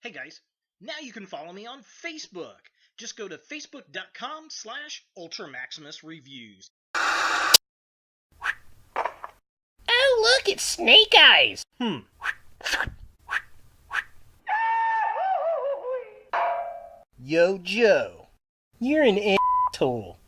Hey guys, now you can follow me on Facebook. Just go to facebook.com/UltraMaximusReviews. Oh, look, it's Snake Eyes. Yo, Joe, you're an asshole.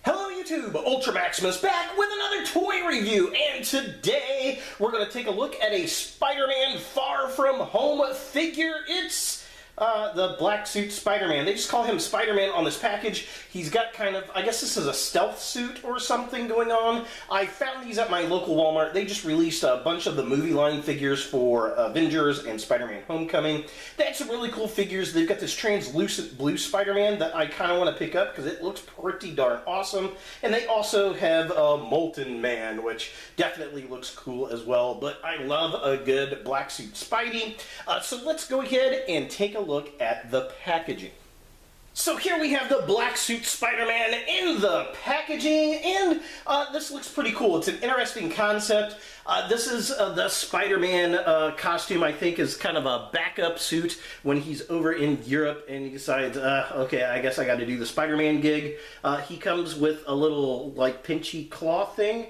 Hello YouTube, Ultra Maximus back with another toy review, and today we're going to take a look at a Spider-Man Far From Home figure. It's the black suit Spider-Man. They just call him Spider-Man on this package. He's got kind of, I guess this is a stealth suit or something going on. I found these at my local Walmart. They just released a bunch of the movie line figures for Avengers and Spider-Man Homecoming. They had some really cool figures. They've got this translucent blue Spider-Man that I kind of want to pick up because it looks pretty darn awesome. And they also have a Molten Man, which definitely looks cool as well. But I love a good black suit Spidey. So let's go ahead and take a look at the packaging. So here we have the black suit Spider-Man in the packaging, and this looks pretty cool. It's an interesting concept. This is the Spider-Man costume, I think, is kind of a backup suit when he's over in Europe and he decides, okay, I guess I got to do the Spider-Man gig. He comes with a little, like, pinchy claw thing,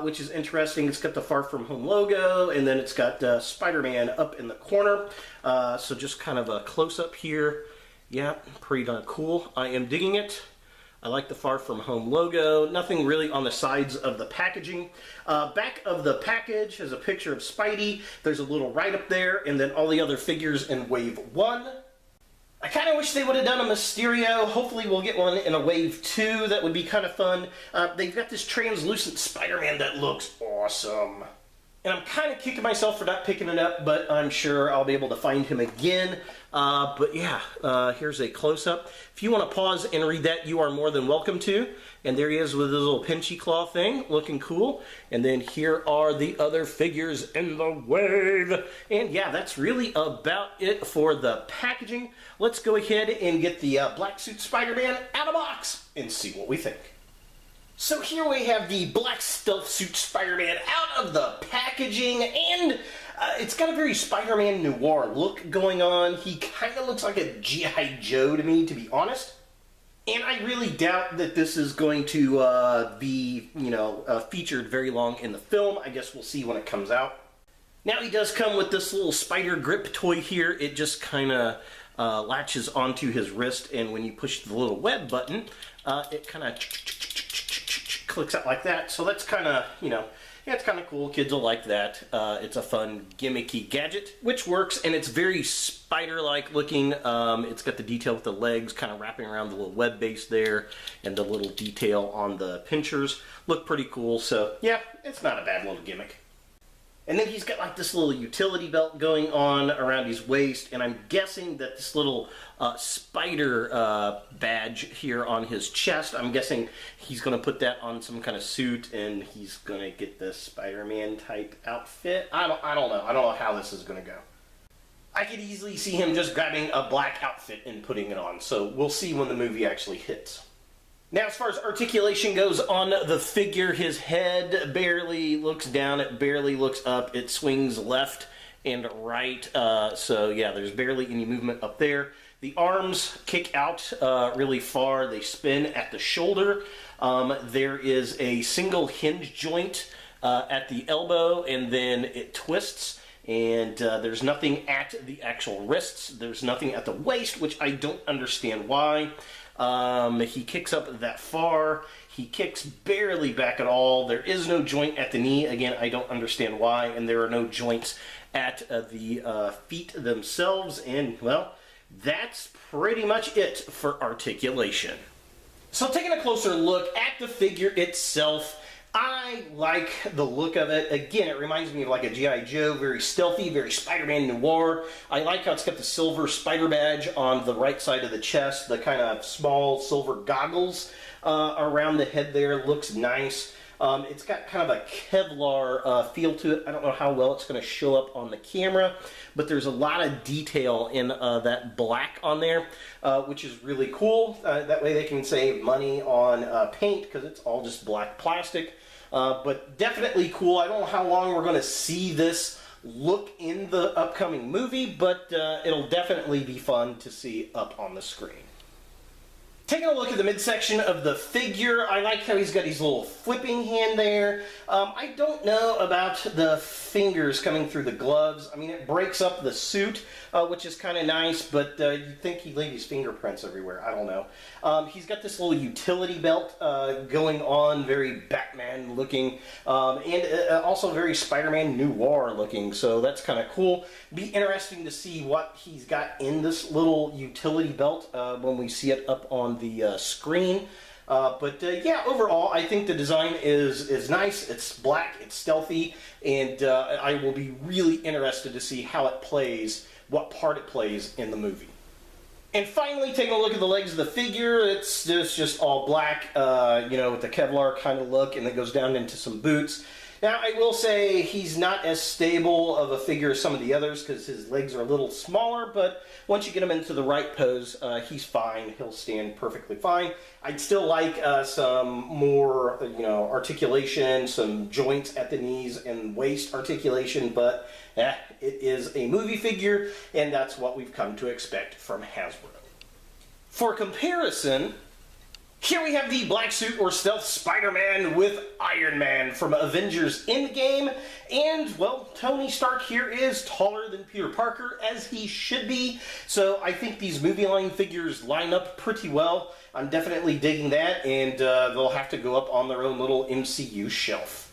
which is interesting. It's got the Far From Home logo, and then it's got Spider-Man up in the corner. So just kind of a close-up here. Yeah, pretty darn cool. I am digging it. I like the Far From Home logo. Nothing really on the sides of the packaging. Back of the package has a picture of Spidey. There's a little write-up there, and then all the other figures in Wave 1. I kind of wish they would have done a Mysterio. Hopefully we'll get one in a Wave 2. That would be kind of fun. They've got this translucent Spider-Man that looks awesome. And I'm kind of kicking myself for not picking it up, but I'm sure I'll be able to find him again. But yeah, here's a close-up. If you want to pause and read that, you are more than welcome to. And there he is with his little pinchy claw thing, looking cool. And then here are the other figures in the wave. And yeah, that's really about it for the packaging. Let's go ahead and get the black suit Spider-Man out of the box and see what we think. So here we have the black stealth suit Spider-Man out of the packaging, and it's got a very Spider-Man noir look going on. He kind of looks like a G.I. Joe to me, to be honest. And I really doubt that this is going to be, featured very long in the film. I guess we'll see when it comes out. Now he does come with this little spider grip toy here. It just kind of latches onto his wrist, and when you push the little web button, it kind of clicks out like that. So that's kind of, yeah, it's kind of cool. Kids will like that. It's a fun gimmicky gadget, which works, and it's very spider-like looking. It's got the detail with the legs kind of wrapping around the little web base there, and the little detail on the pinchers. Look pretty cool. So yeah, it's not a bad little gimmick. And then he's got like this little utility belt going on around his waist, and I'm guessing that this little spider badge here on his chest, I'm guessing he's going to put that on some kind of suit, and he's going to get this Spider-Man type outfit. I don't know. I don't know how this is going to go. I could easily see him just grabbing a black outfit and putting it on, so we'll see when the movie actually hits. Now, as far as articulation goes on the figure, his head barely looks down, it barely looks up, it swings left and right, so yeah, there's barely any movement up there. The arms kick out really far, they spin at the shoulder. There is a single hinge joint at the elbow, and then it twists, and there's nothing at the actual wrists, there's nothing at the waist, which I don't understand why. He kicks up that far. He kicks barely back at all. There is no joint at the knee. Again, I don't understand why. And there are no joints at the feet themselves. And, well, that's pretty much it for articulation. So taking a closer look at the figure itself, I like the look of it. Again, it reminds me of like a G.I. Joe, very stealthy, very Spider-Man noir. I like how it's got the silver spider badge on the right side of the chest, the kind of small silver goggles around the head there. Looks nice. It's got kind of a Kevlar feel to it. I don't know how well it's going to show up on the camera, but there's a lot of detail in that black on there, which is really cool. That way they can save money on paint because it's all just black plastic. But definitely cool. I don't know how long we're going to see this look in the upcoming movie, but it'll definitely be fun to see up on the screen. Taking a look at the midsection of the figure, I like how he's got his little flipping hand there. I don't know about the fingers coming through the gloves. I mean, it breaks up the suit, which is kind of nice, but you'd think he'd leave his fingerprints everywhere. I don't know. He's got this little utility belt going on, very Batman looking, and also very Spider-Man noir looking, so that's kind of cool. Be interesting to see what he's got in this little utility belt when we see it up on the screen. But yeah, overall, I think the design is nice. It's black, it's stealthy, and I will be really interested to see how it plays, what part it plays in the movie. And finally, taking a look at the legs of the figure, it's just all black, you know, with the Kevlar kind of look, and it goes down into some boots. Now, I will say he's not as stable of a figure as some of the others because his legs are a little smaller, but once you get him into the right pose, he's fine. He'll stand perfectly fine. I'd still like some more, you know, articulation, some joints at the knees and waist articulation, but it is a movie figure, and that's what we've come to expect from Hasbro. For comparison, here we have the black suit or stealth Spider-Man with Iron Man from Avengers Endgame, and, well, Tony Stark here is taller than Peter Parker, as he should be, so I think these movie line figures line up pretty well. I'm definitely digging that, and they'll have to go up on their own little MCU shelf.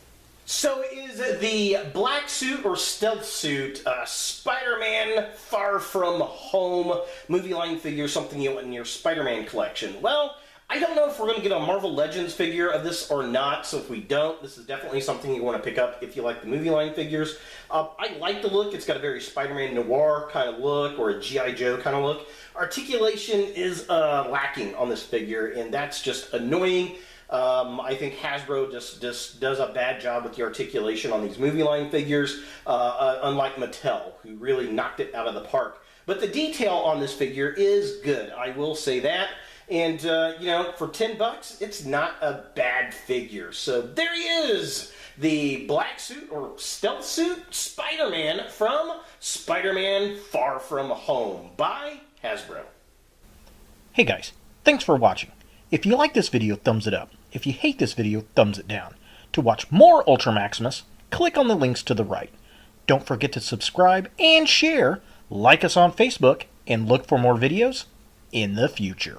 So is the black suit or stealth suit Spider-Man Far From Home movie line figure something you want in your Spider-Man collection? Well, I don't know if we're going to get a Marvel Legends figure of this or not, so if we don't, this is definitely something you want to pick up if you like the movie line figures. I like the look. It's got a very Spider-Man noir kind of look, or a G.I. Joe kind of look. Articulation is lacking on this figure, and that's just annoying. I think Hasbro just does a bad job with the articulation on these movie line figures, unlike Mattel, who really knocked it out of the park. But the detail on this figure is good, I will say that. And, you know, for $10, it's not a bad figure. So there he is, the black suit or stealth suit Spider-Man from Spider-Man Far From Home by Hasbro. Hey guys, thanks for watching. If you like this video, thumbs it up. If you hate this video, thumbs it down. To watch more Ultra Maximus, click on the links to the right. Don't forget to subscribe and share, like us on Facebook, and look for more videos in the future.